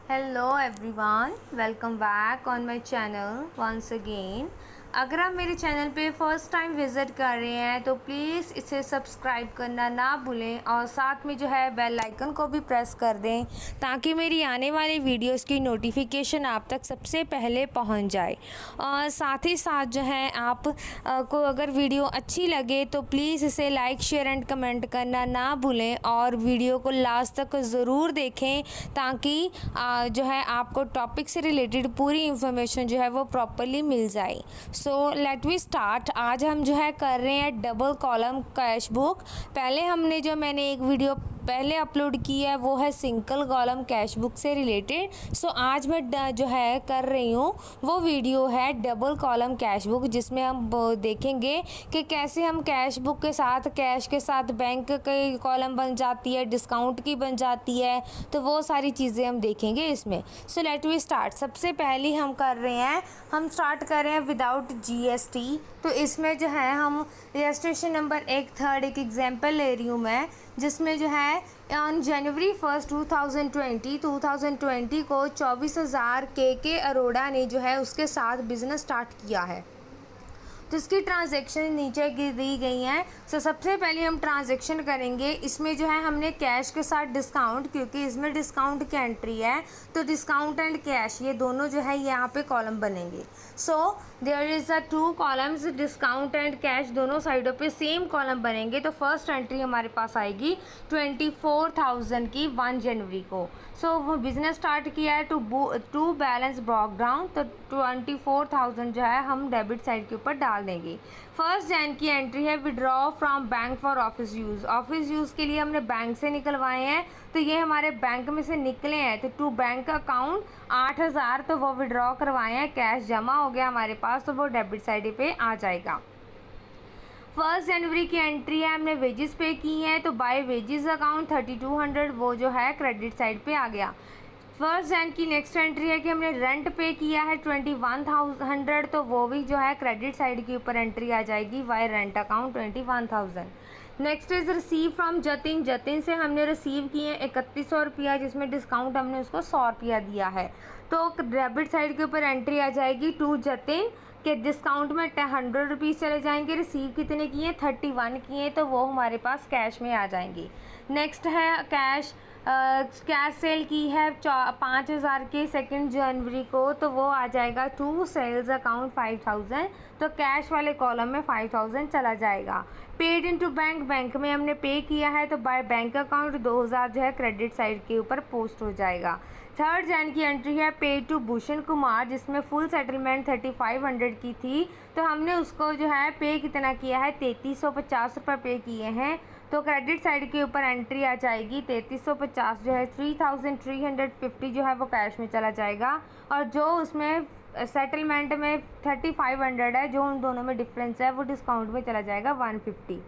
Hello everyone, welcome back on my channel once again. अगर आप मेरे चैनल पे फर्स्ट टाइम विज़िट कर रहे हैं तो प्लीज़ इसे सब्सक्राइब करना ना भूलें और साथ में जो है बेल आइकन को भी प्रेस कर दें ताकि मेरी आने वाली वीडियोस की नोटिफिकेशन आप तक सबसे पहले पहुंच जाए। और साथ ही साथ जो है आप को अगर वीडियो अच्छी लगे तो प्लीज़ इसे लाइक शेयर एंड कमेंट करना ना भूलें और वीडियो को लास्ट तक ज़रूर देखें ताकि जो है आपको टॉपिक से रिलेटेड पूरी इंफॉर्मेशन जो है वो प्रॉपरली मिल जाए। So let we start. आज हम जो है कर रहे हैं डबल कॉलम कैश बुक। पहले हमने जो मैंने एक वीडियो पहले अपलोड की है वो है सिंगल कॉलम कैश बुक से रिलेटेड। सो आज मैं जो है कर रही हूँ वो वीडियो है डबल कॉलम कैश बुक, जिसमें हम देखेंगे कि कैसे हम कैश बुक के साथ कैश के साथ बैंक की कॉलम बन जाती है, डिस्काउंट की बन जाती है, तो वो सारी चीज़ें हम देखेंगे इसमें। So let we start. सबसे पहले हम स्टार्ट कर रहे हैं विदाउट जीएसटी। तो इसमें जो है हम रजिस्ट्रेशन नंबर 1/3 एक एग्जांपल ले रही हूँ मैं, जिसमें जो है ऑन जनवरी 1 2020 को 24,000 के अरोड़ा ने जो है उसके साथ बिज़नेस स्टार्ट किया है। तो इसकी ट्रांजैक्शन नीचे दी गई हैं। सो सबसे पहले हम ट्रांजैक्शन करेंगे। इसमें जो है हमने कैश के साथ डिस्काउंट, क्योंकि इसमें डिस्काउंट की एंट्री है तो डिस्काउंट एंड कैश ये दोनों जो है यहाँ पे कॉलम बनेंगे। So there is a 2 columns, discount and cash दोनों साइडों पे सेम कॉलम बनेंगे। तो फर्स्ट एंट्री हमारे पास आएगी 24,000 की 1 जनवरी को। सो वो बिज़नेस स्टार्ट किया है टू बैलेंस ब्रॉक डाउन, तो 24,000 जो है हम डेबिट साइड के ऊपर डाल देंगे। फर्स्ट जैन की एंट्री है withdraw from bank for office use. Office use के लिए हमने बैंक से निकलवाए हैं तो ये हमारे बैंक में से निकले हैं, तो टू बैंक अकाउंट 8,000 तो वो विड्रॉ करवाए हैं, कैश जमा हो गया हमारे पास, तो वो डेबिट साइड पे आ जाएगा। 1 जनवरी की एंट्री है, हमने वेजेस पे की हैं तो बाय वेजेस अकाउंट 3200 वो जो है क्रेडिट साइड पे आ गया। 1 जन की नेक्स्ट एंट्री है कि हमने रेंट पे किया है 21,100, तो वो भी जो है क्रेडिट साइड के ऊपर एंट्री आ जाएगी bye rent account 21,000। Next is receive from Jatin. Jatin से हमने रिसीव किए 3100 रुपया, जिसमें डिस्काउंट हमने उसको 100 रुपया दिया है, तो डेबिट साइड के ऊपर एंट्री आ जाएगी टू जतिन के डिस्काउंट में 100 रुपीज़ चले जाएंगे। रिसीव कितने किए 31 किए, तो वो हमारे पास कैश में आ जाएंगे। नेक्स्ट है कैश सेल की है 5,000 के 2 जनवरी को, तो वो आ जाएगा टू सेल्स अकाउंट 5,000, तो कैश वाले कॉलम में 5,000 चला जाएगा। पेड इनटू बैंक, बैंक में हमने पे किया है तो बाय बैंक अकाउंट 2,000 जो है क्रेडिट साइड के ऊपर पोस्ट हो जाएगा। 3 जन की एंट्री है पे टू भूषण कुमार, जिसमें फुल सेटलमेंट 3500 की थी, तो हमने उसको जो है पे कितना किया है 3350 रुपये पे किए हैं, तो क्रेडिट साइड के ऊपर एंट्री आ जाएगी 3350 जो है 3,350 जो है वो कैश में चला जाएगा, और जो उसमें सेटलमेंट में 3500 है, जो उन दोनों में डिफरेंस है वो डिस्काउंट में चला जाएगा 150।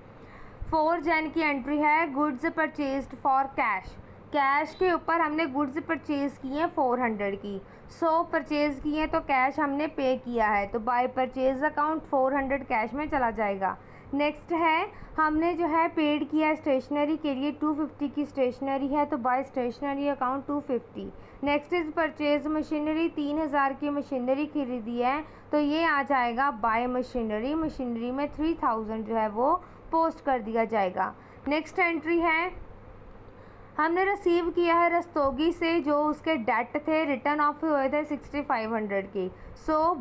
4 जन की एंट्री है goods purchased for cash. Cash के ऊपर हमने गुड्स परचेज़ किए हैं 400 की, 100 परचेज़ किए हैं तो कैश हमने पे किया है, तो बाय परचेज अकाउंट 400 कैश में चला जाएगा। नेक्स्ट है हमने जो है पेड किया स्टेशनरी के लिए 250 की स्टेशनरी है, तो by stationery account 250। Next is purchase machinery, 3,000 की मशीनरी खरीदी है, तो ये आ जाएगा बाय मशीनरी। मशीनरी में 3,000 जो है वो पोस्ट कर दिया जाएगा। नेक्स्ट एंट्री है हमने रिसीव किया है रस्तोगी से, जो उसके डेट थे रिटर्न ऑफ हुए थे 6,500 की। सो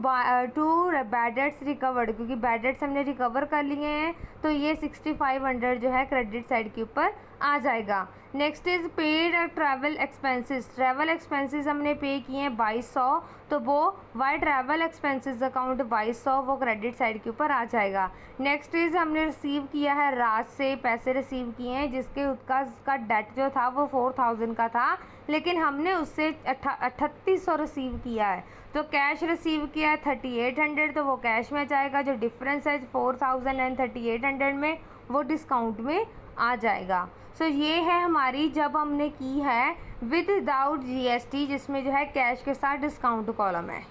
टू बैड डेट्स रिकवर्ड, क्योंकि बैड डेट्स हमने रिकवर कर लिए हैं, तो ये 6,500 जो है क्रेडिट साइड के ऊपर आ जाएगा। Next is paid travel expenses. Travel expenses हमने पे किए हैं 2,200, तो वो वाई ट्रैवल एक्सपेंसेस अकाउंट 2,200 वो क्रेडिट साइड के ऊपर आ जाएगा। नेक्स्ट इज़ हमने रिसीव किया है राज से, पैसे रिसीव किए हैं जिसके उसका डेट जो था वो 4,000 का था, लेकिन हमने उससे 3,800 रिसीव किया है, तो कैश रिसीव किया है 3,800, तो वो कैश में जाएगा। जो डिफरेंस है 4,000 एंड 3,800 में वो डिस्काउंट में आ जाएगा। सो ये है हमारी जब हमने की है विदाउट जीएसटी, जिसमें जो है कैश के साथ डिस्काउंट कॉलम है।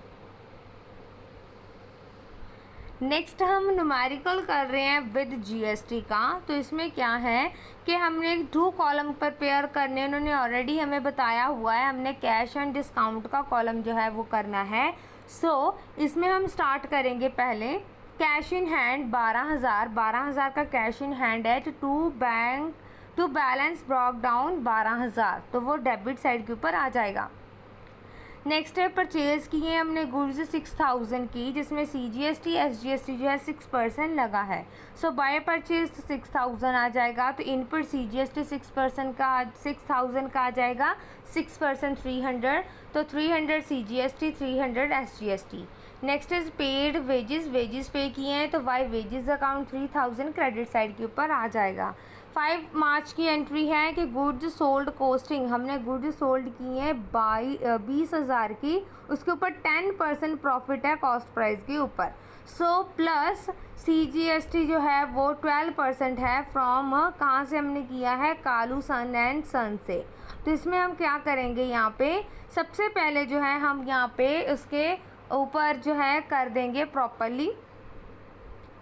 नेक्स्ट हम न्यूमेरिकल कर रहे हैं विद जीएसटी का। तो इसमें क्या है कि हमने 2 कॉलम प्रिपेयर करने, उन्होंने ऑलरेडी हमें बताया हुआ है, हमने कैश एंड डिस्काउंट का कॉलम जो है वो करना है। सो इसमें हम स्टार्ट करेंगे पहले कैश इन हैंड 12,000 का कैश इन हैंड है, टू बैलेंस ब्रॉक डाउन 12,000, तो वो डेबिट साइड के ऊपर आ जाएगा। नेक्स्ट है परचेज़ की है हमने गुड्स 6,000 की, जिसमें CGST SGST जो है 6% लगा है। सो बाय परचेज 6,000 आ जाएगा, तो इनपुट CGST 6% का 6,000 का आ जाएगा, 6% 300, तो 300 CGST 300 SGST। Next is paid wages पे किए हैं, तो by wages account 3,000 credit side के ऊपर आ जाएगा। 5 मार्च की एंट्री है कि गुड्स सोल्ड कॉस्टिंग, हमने गुड्स सोल्ड की है 20,000 की, उसके ऊपर 10% प्रॉफिट है कॉस्ट प्राइस के ऊपर। सो प्लस CGST जो है वो 12% है फ्रॉम, कहाँ से हमने किया है, कालू सन एंड सन से। तो इसमें हम क्या करेंगे, यहाँ पे सबसे पहले जो है हम यहाँ पे उसके ऊपर जो है कर देंगे प्रॉपरली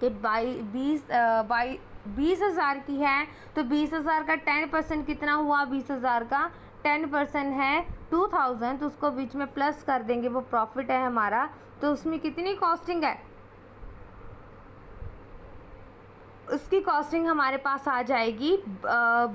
कि 20,000 की है, तो 20,000 का 10% कितना हुआ, 20,000 का 10% है 2,000, तो उसको बीच में प्लस कर देंगे, वो प्रॉफिट है हमारा। तो उसमें कितनी कॉस्टिंग है, उसकी कॉस्टिंग हमारे पास आ जाएगी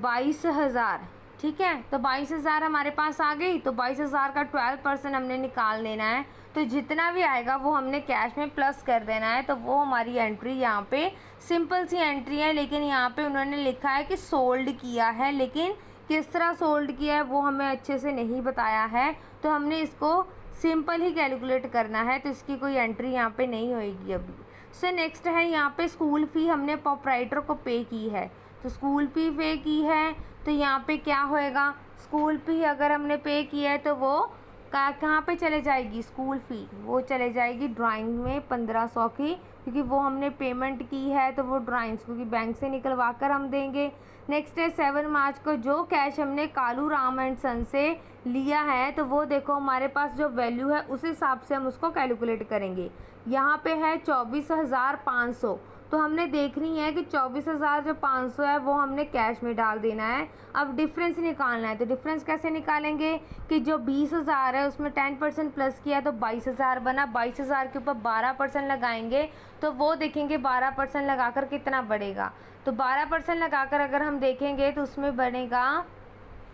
22,000। ठीक है, तो 22,000 हमारे पास आ गई, तो 22,000 का 12% हमने निकाल लेना है, तो जितना भी आएगा वो हमने कैश में प्लस कर देना है। तो वो हमारी एंट्री यहाँ पे सिंपल सी एंट्री है, लेकिन यहाँ पे उन्होंने लिखा है कि सोल्ड किया है, लेकिन किस तरह सोल्ड किया है वो हमें अच्छे से नहीं बताया है, तो हमने इसको सिंपल ही कैलकुलेट करना है, तो इसकी कोई एंट्री यहाँ पे नहीं होएगी अभी। सो नेक्स्ट है यहाँ पे स्कूल फ़ी हमने प्रोप्राइटर को पे की है, तो स्कूल फ़ी पे की है, तो यहाँ पे क्या होएगा, स्कूल फ़ी अगर हमने पे किया है तो वो कहाँ पे चले जाएगी, स्कूल फ़ी वो चले जाएगी ड्राइंग में 1,500 की, क्योंकि वो हमने पेमेंट की है, तो वो ड्राइंग्स क्योंकि बैंक से निकलवा कर हम देंगे। नेक्स्ट है 7 मार्च को जो कैश हमने कालू राम एंड सन से लिया है, तो वो देखो हमारे पास जो वैल्यू है उस हिसाब से हम उसको कैलकुलेट करेंगे। यहाँ पे है 24,500, तो हमने देखनी है कि 24,000 जो 500 है वो हमने कैश में डाल देना है। अब डिफरेंस निकालना है, तो डिफरेंस कैसे निकालेंगे कि जो 20,000 है उसमें 10% प्लस किया तो 22,000 बना, 22,000 के ऊपर 12% लगाएंगे, तो वो देखेंगे 12% लगाकर कितना बढ़ेगा, तो 12% लगाकर अगर हम देखेंगे तो उसमें बनेगा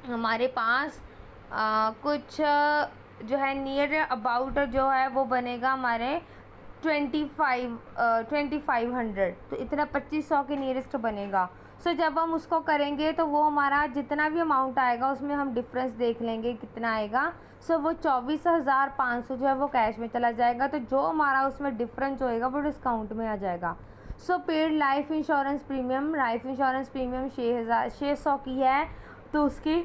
हमारे पास कुछ जो है नियर अबाउट जो है वो बनेगा हमारे 2,500, तो इतना 2,500 के नियरेस्ट बनेगा। सो जब हम उसको करेंगे तो वो हमारा जितना भी अमाउंट आएगा उसमें हम डिफरेंस देख लेंगे कितना आएगा। सो वो 24,500 जो है वो कैश में चला जाएगा, तो जो हमारा उसमें डिफरेंस होएगा वो डिस्काउंट में आ जाएगा। सो पेड लाइफ इंश्योरेंस प्रीमियम 6,600 की है, तो उसकी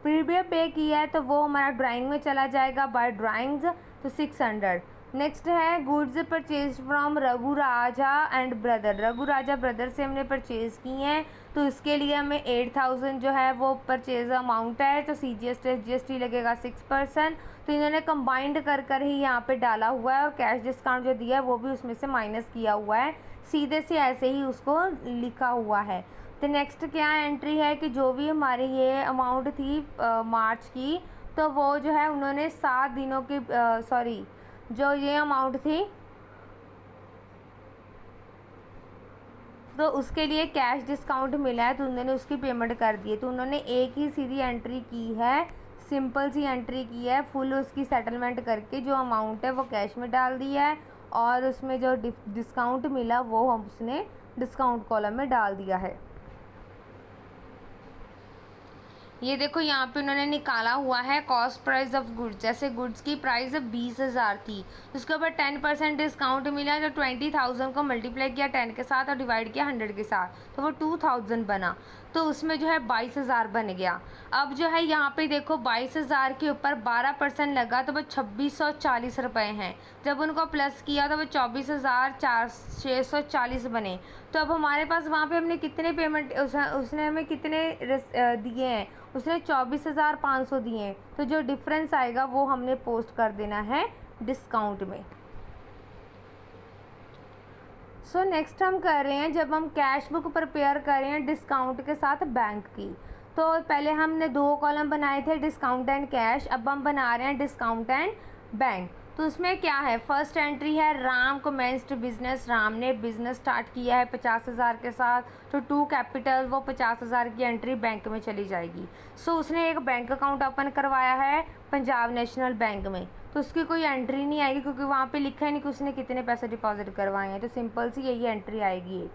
प्रीमियम पे किया है, तो वो हमारा ड्राइंग में चला जाएगा बाय ड्राइंग्स, तो 600। नेक्स्ट है goods purchase from Raghu Raja and brother, Raghu Raja brother से हमने परचेज़ की हैं, तो इसके लिए हमें 8,000 जो है वो परचेज अमाउंट है, तो CGST लगेगा 6%, तो इन्होंने कंबाइंड कर ही यहाँ पे डाला हुआ है, और कैश डिस्काउंट जो दिया है वो भी उसमें से माइनस किया हुआ है, सीधे से ऐसे ही उसको लिखा हुआ है। तो नेक्स्ट क्या एंट्री है कि जो भी हमारी ये अमाउंट थी मार्च की, तो वो जो है उन्होंने 7 दिनों की जो ये अमाउंट थी तो उसके लिए कैश डिस्काउंट मिला है, तो उन्होंने उसकी पेमेंट कर दी है, तो उन्होंने एक ही सीधी एंट्री की है, सिंपल सी एंट्री की है, फुल उसकी सेटलमेंट करके जो अमाउंट है वो कैश में डाल दी है, और उसमें जो डिस्काउंट मिला वो हम उसने डिस्काउंट कॉलम में डाल दिया है। ये देखो यहाँ पे उन्होंने निकाला हुआ है कॉस्ट प्राइस ऑफ गुड्स, जैसे गुड्स की प्राइस 20,000 थी, उसके ऊपर 10% डिस्काउंट मिला, जो 20,000 को मल्टीप्लाई किया 10 के साथ और डिवाइड किया 100 के साथ, तो वो 2,000 बना, तो उसमें जो है 22,000 बन गया। अब जो है यहाँ पे देखो 22,000 के ऊपर 12% लगा, तो वो 2,640 रुपये हैं, जब उनको प्लस किया तो वो 24,640 बने। तो अब हमारे पास वहाँ पे हमने कितने पेमेंट उसने हमें कितने दिए हैं, उसने 24,500 दिए हैं, तो जो डिफरेंस आएगा वो हमने पोस्ट कर देना है डिस्काउंट में। सो नेक्स्ट हम कर रहे हैं, जब हम कैश बुक प्रिपेयर कर रहे हैं डिस्काउंट के साथ बैंक की, तो पहले हमने 2 कॉलम बनाए थे डिस्काउंट एंड कैश, अब हम बना रहे हैं डिस्काउंट एंड बैंक। तो उसमें क्या है, फर्स्ट एंट्री है राम कमेंस्ड बिजनेस, राम ने बिजनेस स्टार्ट किया है 50,000 के साथ, तो टू कैपिटल वो 50,000 की एंट्री बैंक में चली जाएगी। सो उसने एक बैंक अकाउंट ओपन करवाया है पंजाब नेशनल बैंक में, तो उसकी कोई एंट्री नहीं आएगी क्योंकि वहाँ पे लिखा है नहीं कि उसने कितने पैसे डिपॉजिट करवाए हैं, तो सिंपल सी यही एंट्री आएगी।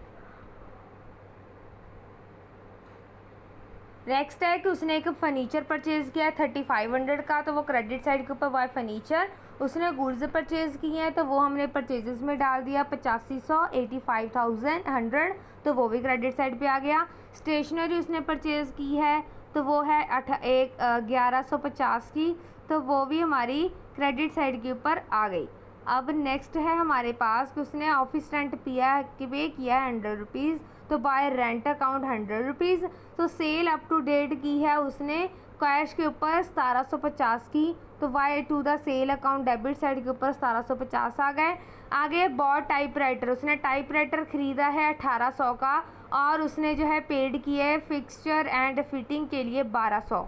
नेक्स्ट है कि उसने एक फर्नीचर परचेज़ किया है 3500 का, तो वो क्रेडिट साइड के ऊपर वाई फर्नीचर। उसने गुड्स परचेज़ किए हैं तो वो हमने परचेजेस में डाल दिया 8500, 85,100, तो वो भी क्रेडिट साइड पे आ गया। स्टेशनरी उसने परचेज़ की है तो वो है 1150 की, तो वो भी हमारी क्रेडिट साइड के ऊपर आ गई। अब नेक्स्ट है हमारे पास कि उसने ऑफिस रेंट पे किया है 100 रुपीज़, तो बाय रेंट अकाउंट 100 रुपीज़। तो सेल अप टू डेट की है उसने कैश के ऊपर 1750 की, तो by to the sale account debit side के ऊपर 1750 आ गए। आगे बॉट टाइपराइटर, उसने टाइपराइटर ख़रीदा है 1800 का, और उसने जो है पेड किया है फिक्सचर एंड फिटिंग के लिए 1200,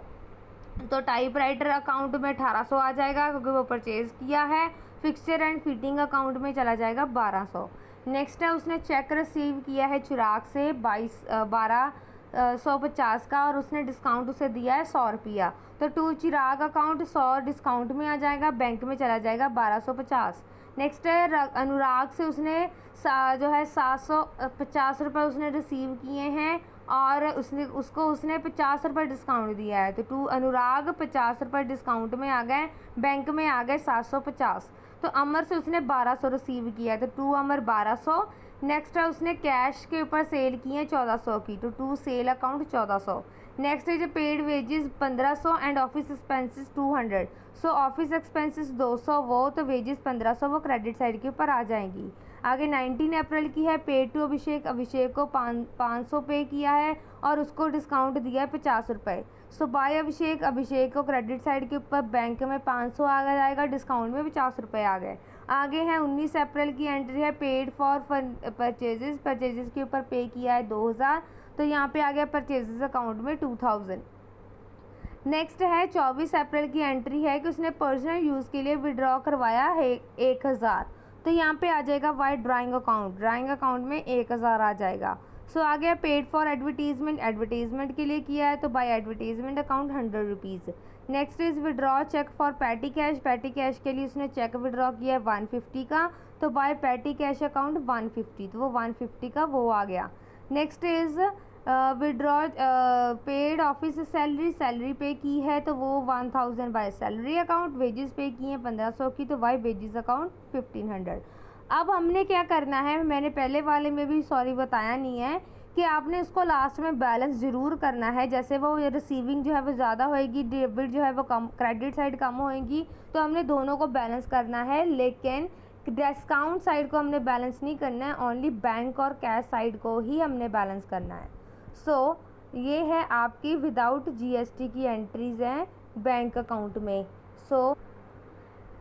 तो टाइपराइटर अकाउंट में 1800 आ जाएगा क्योंकि वो परचेज़ किया है। फिक्सचर एंड फिटिंग अकाउंट में चला जाएगा 1200। नेक्स्ट है उसने चेक रिसीव किया है चिराग से 1250 का, और उसने डिस्काउंट उसे दिया है 100 रुपया, तो टू चिराग अकाउंट 100 डिस्काउंट में आ जाएगा, बैंक में चला जाएगा 1250। नेक्स्ट है अनुराग से उसने जो है 750 रुपये उसने रिसीव किए हैं, और उसने 50 रुपये डिस्काउंट दिया है, तो टू अनुराग 50 रुपये डिस्काउंट में आ गए, बैंक में आ गए 750। तो अमर से उसने 1200 रिसीव किया है, तो टू अमर 1200। नेक्स्ट है उसने कैश के ऊपर सेल किए हैं 1400 की, तो टू सेल अकाउंट 1400। नेक्स्ट है जो paid wages 1500 and office expenses 200, so office expenses 200 वो, तो वेजेस 1500 वो क्रेडिट साइड के ऊपर आ जाएंगी। आगे 19 अप्रैल की है पेड टू अभिषेक, अभिषेक को 500 पे किया है और उसको डिस्काउंट दिया है 50 रुपये, सो बाय अभिषेक, अभिषेक को क्रेडिट साइड के ऊपर बैंक में 500 आ जाएगा, डिस्काउंट में 50 रुपये आ गए। आगे है 19 अप्रैल की एंट्री है पेड फॉर परचेजेस, परचेजेस के ऊपर पे किया है 2000, तो यहाँ पे आ गया परचेजेस अकाउंट में 2000। नेक्स्ट है 24 अप्रैल की एंट्री है कि उसने पर्सनल यूज़ के लिए विड्रॉ करवाया है 1000, तो यहाँ पे आ जाएगा by drawing account, drawing account में 1000 आ जाएगा। सो आ गया पेड फॉर एडवर्टीजमेंट, एडवर्टीजमेंट के लिए किया है तो by advertisement account 100 rupees. Next is withdraw cheque for petty cash, petty cash के लिए उसने चेक विड्रॉ किया है 150 का, तो बाय पैटी कैश अकाउंट 150, तो वो 150 का वो आ गया। Next is withdraw paid office salary, salary पे की है तो वो 1000 बाय सैलरी अकाउंट, वेजेस पे की हैं 1500 की, तो बाय वेजेस अकाउंट 1500। अब हमने क्या करना है, मैंने पहले वाले में भी सॉरी बताया नहीं है कि आपने उसको लास्ट में बैलेंस ज़रूर करना है। जैसे वो रिसीविंग जो है वो ज़्यादा होएगी, डेबिट जो है वो कम, क्रेडिट साइड कम होएगी, तो हमने दोनों को बैलेंस करना है, लेकिन डिस्काउंट साइड को हमने बैलेंस नहीं करना है, ओनली बैंक और कैश साइड को ही हमने बैलेंस करना है। सो ये है आपकी विदाउट जीएसटी की एंट्रीज़ हैं बैंक अकाउंट में।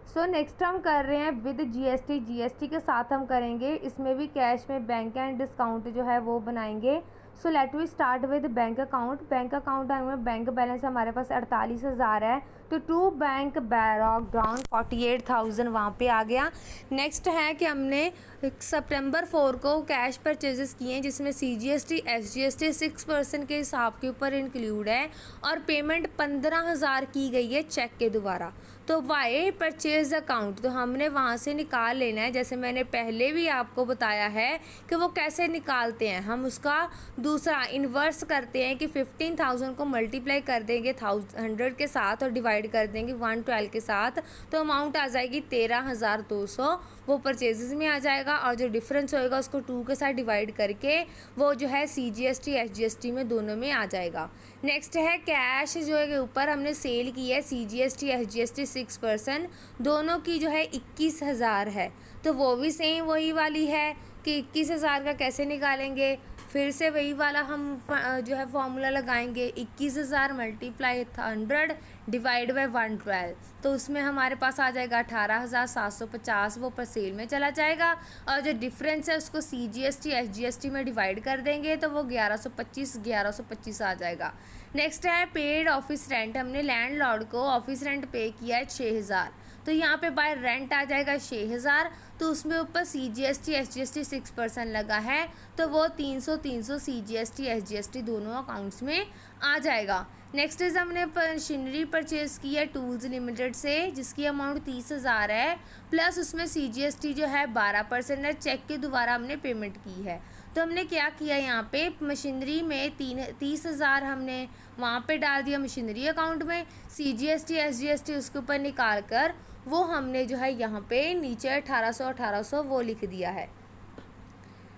सो नेक्स्ट हम कर रहे हैं विद जीएसटी, जीएसटी के साथ हम करेंगे, इसमें भी कैश में बैंक एंड डिस्काउंट जो है वो बनाएंगे। So let we start with bank account. Bank account में बैंक बैलेंस हमारे पास 48,000 है, तो टू बैंक बैरॉक डाउन 48,000 वहाँ पे आ गया। नेक्स्ट है कि हमने सितंबर 4 को कैश परचेजेस किए हैं जिसमें CGST SGST 6% के हिसाब के ऊपर इंक्लूड है, और पेमेंट 15,000 की गई है चेक के द्वारा, तो वाई परचेज अकाउंट, तो हमने वहाँ से निकाल लेना है। जैसे मैंने पहले भी आपको बताया है कि वो कैसे निकालते हैं, हम उसका दूसरा इन्वर्स करते हैं कि 15,000 को मल्टीप्लाई कर देंगे 100 के साथ और डिवाइड कर देंगे 112 के साथ, तो अमाउंट आ जाएगी 13,200, वो परचेजेस में आ जाएगा, और जो डिफरेंस होएगा उसको 2 के साथ डिवाइड करके वो जो है CGST SGST में दोनों में आ जाएगा। नेक्स्ट है कैश जो है के ऊपर हमने सेल की है CGST SGST 6%, दोनों की जो है 21,000 है, तो वो भी सेम वही वाली है कि 21,000 का कैसे निकालेंगे, फिर से वही वाला हम जो है फॉर्मूला लगाएंगे, 21,000 मल्टीप्लाई 100 डिवाइड बाई 112, तो उसमें हमारे पास आ जाएगा 18,750, वो पर सेल में चला जाएगा। और जो डिफरेंस है उसको CGST SGST में डिवाइड कर देंगे तो वो 1125 आ जाएगा। नेक्स्ट है पेड ऑफिस रेंट, हमने लैंडलॉर्ड को ऑफिस रेंट पे किया है 6,000, तो यहाँ पे बाय रेंट आ जाएगा 6,000, तो उसमें ऊपर CGST SGST 6% लगा है, तो वो 300 CGST SGST दोनों अकाउंट्स में आ जाएगा। नेक्स्ट इज हमने मशीनरी परचेज की है टूल्स लिमिटेड से, जिसकी अमाउंट 30,000 है, प्लस उसमें CGST जो है 12% है, चेक के द्वारा हमने पेमेंट की है। तो हमने क्या किया, यहाँ पे मशीनरी में 30,000 हमने वहाँ पे डाल दिया मशीनरी अकाउंट में, CGST SGST उसके ऊपर निकाल कर वो हमने जो है यहाँ पे नीचे 1800 वो लिख दिया है।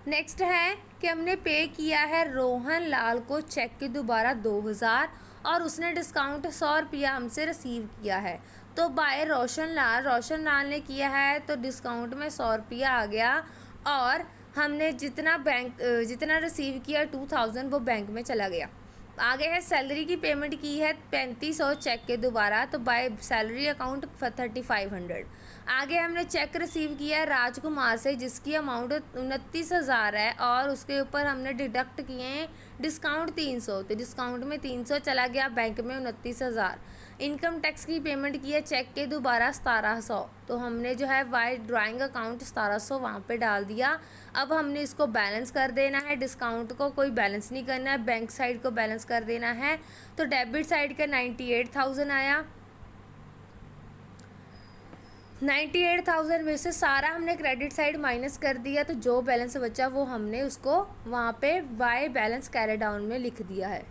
नेक्स्ट है कि हमने पे किया है रोहन लाल को चेक के दोबारा 2,000, और उसने डिस्काउंट 100 रुपया हमसे रिसीव किया है, तो बाय रोशन लाल ने किया है, तो डिस्काउंट में 100 रुपया आ गया, और हमने जितना रिसीव किया 2,000 वो बैंक में चला गया। आगे है सैलरी की पेमेंट की है 3500 चेक के दोबारा, तो बाय सैलरी अकाउंट 3500। आगे हमने चेक रिसीव किया है राजकुमार से, जिसकी अमाउंट 29,000 है, और उसके ऊपर हमने डिडक्ट किए हैं डिस्काउंट 300, तो डिस्काउंट में 300 चला गया, बैंक में 29,000। इनकम टैक्स की पेमेंट की है चेक के दोबारा 1700, तो हमने जो है बाय ड्राइंग अकाउंट 1700 वहाँ पे डाल दिया। अब हमने इसको बैलेंस कर देना है, डिस्काउंट को कोई बैलेंस नहीं करना है, बैंक साइड को बैलेंस कर देना है। तो डेबिट साइड का 98,000 आया, 98,000 में से सारा हमने क्रेडिट साइड माइनस कर दिया, तो जो बैलेंस बचा वो हमने उसको वहाँ पे बाय बैलेंस कैरी डाउन में लिख दिया है।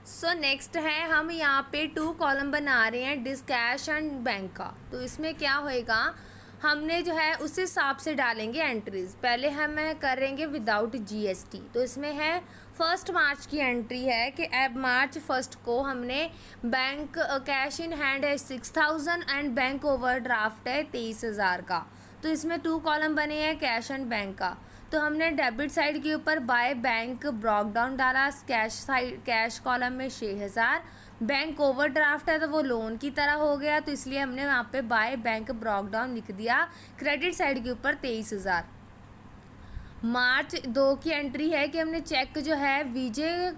सो नेक्स्ट है हम यहाँ पे 2 कॉलम बना रहे हैं डिस कैश एंड बैंक का, तो इसमें क्या होएगा, हमने जो है उस हिसाब से डालेंगे एंट्रीज। पहले हम करेंगे विदाउट GST, तो इसमें है 1 मार्च की एंट्री है कि अब March 1 को हमने बैंक कैश इन हैंड है 6,000 एंड बैंक ओवरड्राफ्ट है 23,000 का, तो इसमें 2 कॉलम बने हैं कैश एंड बैंक का। तो हमने डेबिट साइड के ऊपर बाय बैंक ब्रॉक डाउन डाला, कैश कॉलम में 6,000, बैंक ओवरड्राफ्ट है तो वो लोन की तरह हो गया, तो इसलिए हमने वहाँ पे बाय बैंक ब्रॉक डाउन लिख दिया। क्रेडिट साइड के ऊपर 23,000। मार्च 2 की एंट्री है कि हमने चेक जो है विजय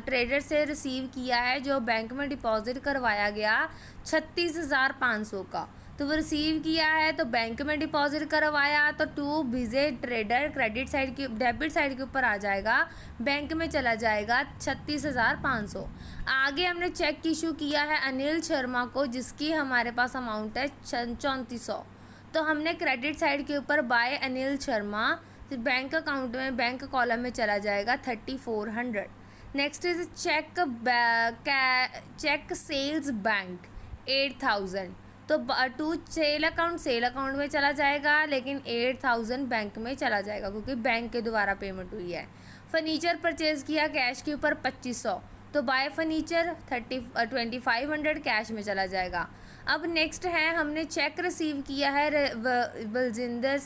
ट्रेडर से रिसीव किया है, जो बैंक में डिपॉजिट करवाया गया 36,500 का, तो वो रिसीव किया है, तो बैंक में डिपॉजिट करवाया, तो to Vijay trader credit side की डेबिट साइड के ऊपर आ जाएगा, बैंक में चला जाएगा 36,500। आगे हमने चेक इशू किया है अनिल शर्मा को, जिसकी हमारे पास अमाउंट है 3400, तो हमने क्रेडिट साइड के ऊपर by Anil Sharma bank account में बैंक कॉलम में चला जाएगा 3400। Next is cheque sales bank 8,000, तो टू सेल अकाउंट में चला जाएगा, लेकिन 8,000 बैंक में चला जाएगा क्योंकि बैंक के द्वारा पेमेंट हुई है। फर्नीचर परचेज किया कैश के ऊपर 2500, तो बाय फर्नीचर 2500 कैश में चला जाएगा। अब नेक्स्ट है हमने चेक रिसीव किया है बलजिंदर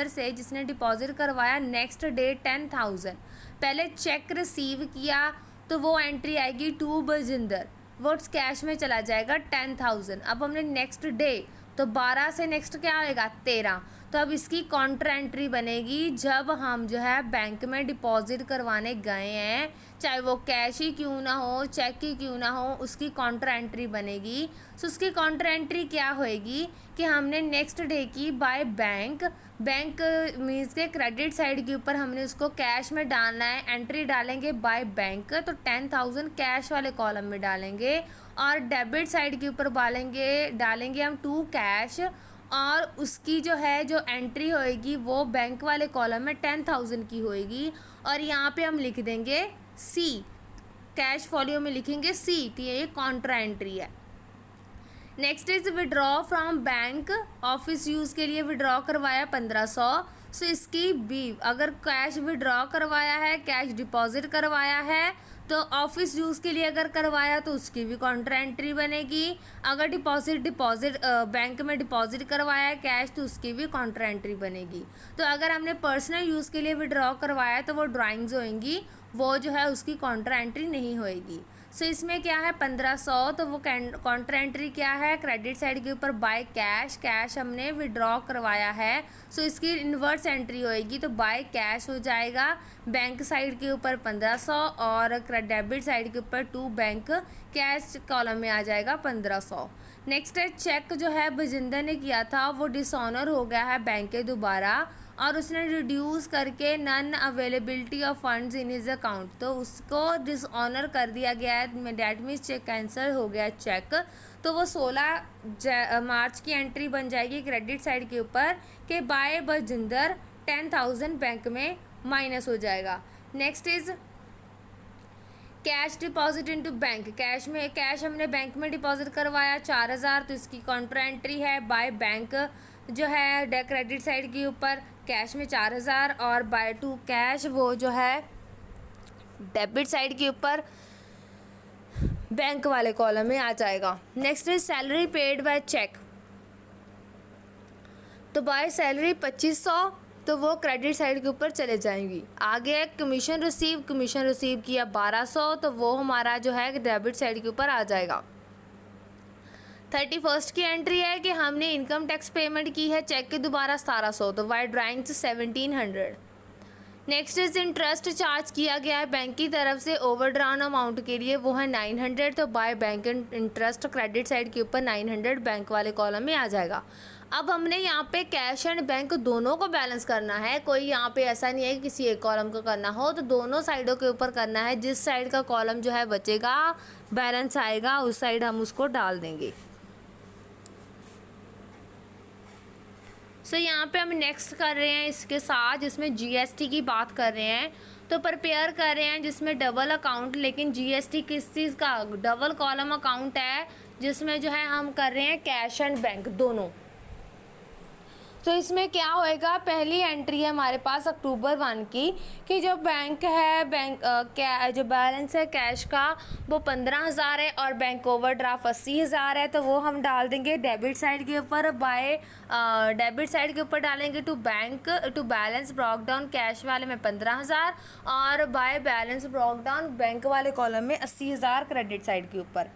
से जिसने डिपॉजिट करवाया नेक्स्ट डे 10,000। पहले चेक रिसीव किया तो वो एंट्री आएगी टू बलजिंदर, वो कैश में चला जाएगा 10,000। अब हमने नेक्स्ट डे तो 12 से नेक्स्ट क्या आएगा 13, तो अब इसकी काउंटर एंट्री बनेगी जब हम जो है बैंक में डिपॉजिट करवाने गए हैं, चाहे वो कैश ही क्यों ना हो चेक ही क्यों ना हो, उसकी काउंटर एंट्री बनेगी। सो उसकी काउंटर एंट्री क्या होएगी कि हमने नेक्स्ट डे की बाय बैंक मीन्स के क्रेडिट साइड के ऊपर हमने उसको कैश में डालना है, एंट्री डालेंगे बाय बैंक, तो 10,000 कैश वाले कॉलम में डालेंगे, और डेबिट साइड के ऊपर डालेंगे हम टू कैश, और उसकी जो एंट्री होएगी वो बैंक वाले कॉलम में 10,000 की होएगी, और यहाँ पे हम लिख देंगे सी, कैश फॉलियो में लिखेंगे सी कि ये काउंटर एंट्री है। Next is withdraw from bank, office use के लिए विड्रॉ करवाया 1500, सो इसकी भी अगर कैश विड्रॉ करवाया है कैश डिपॉजिट करवाया है तो ऑफिस यूज़ के लिए अगर करवाया तो उसकी भी काउंटर एंट्री बनेगी। अगर डिपॉजिट बैंक में डिपॉजिट करवाया कैश तो उसकी भी काउंटर एंट्री बनेगी। तो अगर हमने पर्सनल यूज़ के लिए विड्रॉ करवाया तो वो ड्राइंग्स होएंगी, वो जो है उसकी काउंटर एंट्री नहीं होएगी। सो इसमें क्या है 1500, तो वो काउंटर एंट्री क्या है, क्रेडिट साइड के ऊपर बाय कैश हमने विड्रॉ करवाया है, सो इसकी इन्वर्स एंट्री होएगी, तो बाय कैश हो जाएगा। बैंक साइड के ऊपर 1500 और डेबिट साइड के ऊपर टू बैंक कैश कॉलम में आ जाएगा 1500। नेक्स्ट है चेक जो है बजिंदर ने किया था वो डिसऑनर हो गया है बैंक के दोबारा, और उसने रिड्यूस करके non availability of funds in his account, तो उसको डिसऑनर कर दिया गया है, डैट मीन्स चेक कैंसिल हो गया चेक। तो वो 16 मार्च की एंट्री बन जाएगी क्रेडिट साइड के ऊपर कि बाय बजिंदर 10,000 बैंक में माइनस हो जाएगा। Next is cash deposit into bank, cash हमने बैंक में डिपॉजिट करवाया 4000, तो इसकी काउंटर एंट्री है बाय बैंक जो है क्रेडिट साइड के ऊपर कैश में 4000 और बाय टू कैश वो जो है डेबिट साइड के ऊपर बैंक वाले कॉलम में आ जाएगा। Next is salary paid by cheque, तो बाय सैलरी 2500, तो वो क्रेडिट साइड के ऊपर चले जाएंगी। आगे है कमीशन रिसीव किया 1200, तो वो हमारा जो है डेबिट साइड के ऊपर आ जाएगा। 31 की एंट्री है कि हमने इनकम टैक्स पेमेंट की है चेक के दोबारा 1700, तो by drawing 1700। Next is interest charge किया गया है बैंक की तरफ से ओवरड्राउन अमाउंट के लिए, वो है 900, तो by bank interest credit side के ऊपर 900 बैंक वाले कॉलम में आ जाएगा। अब हमने यहाँ पे कैश एंड बैंक दोनों को बैलेंस करना है, कोई यहाँ पे ऐसा नहीं है कि किसी एक कॉलम को करना हो, तो दोनों साइडों के ऊपर करना है। जिस साइड का कॉलम जो है बचेगा बैलेंस आएगा उस साइड हम उसको डाल देंगे। सो यहाँ पे हम नेक्स्ट कर रहे हैं इसके साथ जिसमें जीएसटी की बात कर रहे हैं, तो प्रिपेयर कर रहे हैं जिसमें डबल अकाउंट, लेकिन जीएसटी किस चीज़ का, डबल कॉलम अकाउंट है जिसमें जो है हम कर रहे हैं कैश एंड बैंक दोनों। तो इसमें क्या होएगा, पहली एंट्री है हमारे पास अक्टूबर 1 की कि जो बैंक है जो बैलेंस है कैश का वो 15,000 है और बैंक ओवरड्राफ्ट 80,000 है, तो वो हम डाल देंगे डेबिट साइड के ऊपर बाय डेबिट साइड के ऊपर डालेंगे to balance brought down cash वाले में 15,000 और by balance brought down bank वाले कॉलम में 80,000 क्रेडिट साइड के ऊपर।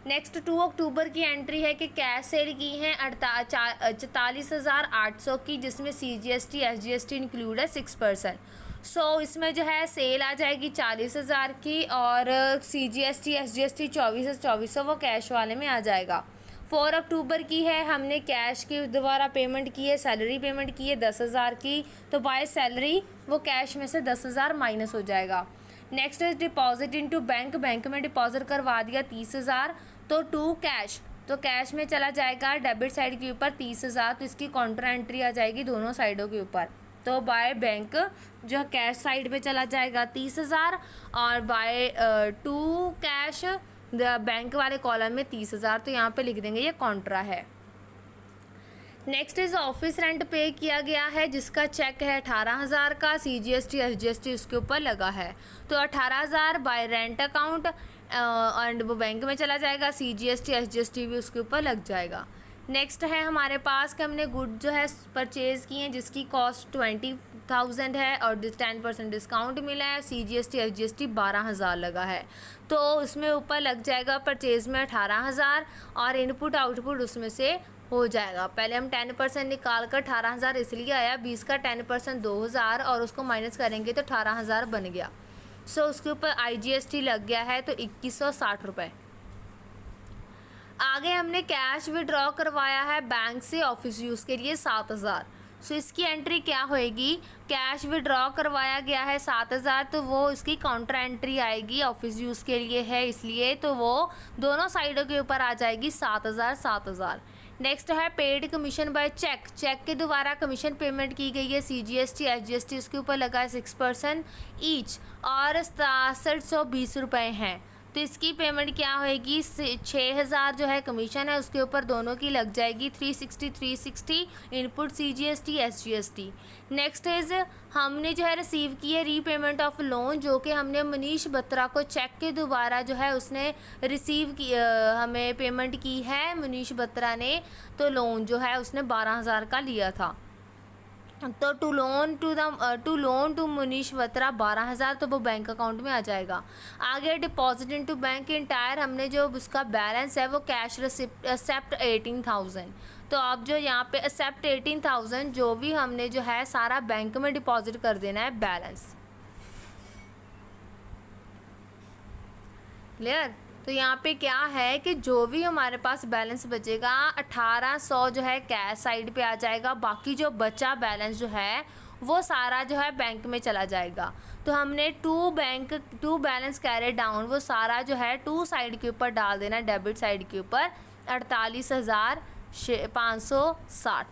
नेक्स्ट 2 अक्टूबर की एंट्री है कि कैश सेल की हैं 44,800 की, जिसमें CGST SGST इंक्लूड है 6%। सो इसमें जो है सेल आ जाएगी 40,000 की और CGST SGST 2400 वो कैश वाले में आ जाएगा। 4 अक्टूबर की है, हमने कैश के द्वारा पेमेंट की है, सैलरी पेमेंट की है 10,000 की, तो बाय सैलरी वो कैश में से 10,000 माइनस हो जाएगा। Next is deposit into bank में डिपॉजिट करवा दिया 30,000, तो टू कैश, तो कैश में चला जाएगा डेबिट साइड के ऊपर 30,000, तो इसकी काउंटर एंट्री आ जाएगी दोनों साइडों के ऊपर। तो बाय बैंक जो कैश साइड पे चला जाएगा 30,000 और बाय टू कैश बैंक वाले कॉलम में 30,000, तो यहाँ पे लिख देंगे ये कॉन्ट्रा है। नेक्स्ट इज ऑफिस रेंट पे किया गया है जिसका चेक है 18,000 का, CGST SGST उसके ऊपर लगा है, तो 18,000 बाय रेंट अकाउंट एंड वो बैंक में चला जाएगा, CGST SGST भी उसके ऊपर लग जाएगा। नेक्स्ट है हमारे पास कि हमने गुड जो है परचेज़ की हैं जिसकी कॉस्ट 20,000 है और 10% डिस्काउंट मिला है, CGST SGST 12,000 लगा है, तो उसमें ऊपर लग जाएगा परचेज़ में 18,000 और इनपुट आउटपुट उसमें से हो जाएगा। पहले हम 10% निकाल कर 18,000 इसलिए आया, 20 का 10% 2,000 और उसको माइनस करेंगे तो 18,000 बन गया। सो उसके ऊपर IGST लग गया है तो 2160 रुपये। आगे हमने कैश विड्रॉ करवाया है बैंक से ऑफिस यूज़ के लिए 7,000, सो इसकी एंट्री क्या होएगी, कैश विड्रॉ करवाया गया है 7,000, तो वो इसकी काउंटर एंट्री आएगी, ऑफिस यूज़ के लिए है इसलिए, तो वो दोनों साइडों के ऊपर आ जाएगी 7,000। नेक्स्ट है पेड कमीशन बाय चेक के द्वारा कमीशन पेमेंट की गई है, CGST SGST इसके ऊपर लगा है 6% ईच और 6720 रुपये हैं, तो इसकी पेमेंट क्या होएगी, 6,000 जो है कमीशन है उसके ऊपर दोनों की लग जाएगी, 360 input CGST SGST। Next is हमने जो है रिसीव की है रीपेमेंट ऑफ लोन, जो कि हमने मनीष बत्रा को चेक के दोबारा जो है उसने रिसीव की, हमें पेमेंट की है मनीष बत्रा ने। तो लोन जो है उसने 12,000 का लिया था। तो to loan to Manish Batra 12,000, तो वो बैंक अकाउंट में आ जाएगा। आगे डिपॉजिट इनटू बैंक इंटायर, हमने जो उसका बैलेंस है वो कैश रिसिप्ट एक्सेप्ट 18,000। तो अब जो यहाँ पे एक्सेप्ट 18,000 जो भी हमने जो है सारा बैंक में डिपॉजिट कर देना है बैलेंस। क्लियर। तो यहाँ पे क्या है कि जो भी हमारे पास बैलेंस बचेगा 1800 जो है कैश साइड पे आ जाएगा, बाकी जो बचा बैलेंस जो है वो सारा जो है बैंक में चला जाएगा। तो हमने टू बैलेंस कैरी डाउन वो सारा जो है टू साइड के ऊपर डाल देना, डेबिट साइड के ऊपर 48,560,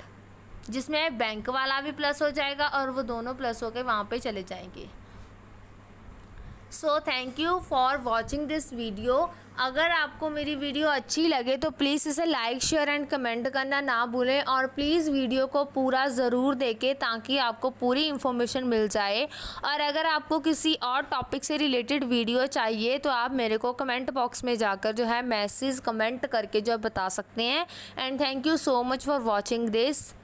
जिसमें बैंक वाला भी प्लस हो जाएगा और वो दोनों प्लस होके वहाँ पे चले जाएंगे। So thank you for watching this video. अगर आपको मेरी वीडियो अच्छी लगे तो प्लीज़ इसे लाइक शेयर एंड कमेंट करना ना भूलें, और प्लीज़ वीडियो को पूरा ज़रूर देखें ताकि आपको पूरी इन्फॉर्मेशन मिल जाए। और अगर आपको किसी और टॉपिक से रिलेटेड वीडियो चाहिए तो आप मेरे को कमेंट बॉक्स में जाकर जो है मैसेज कमेंट करके जो बता सकते हैं। And thank you so much for watching this.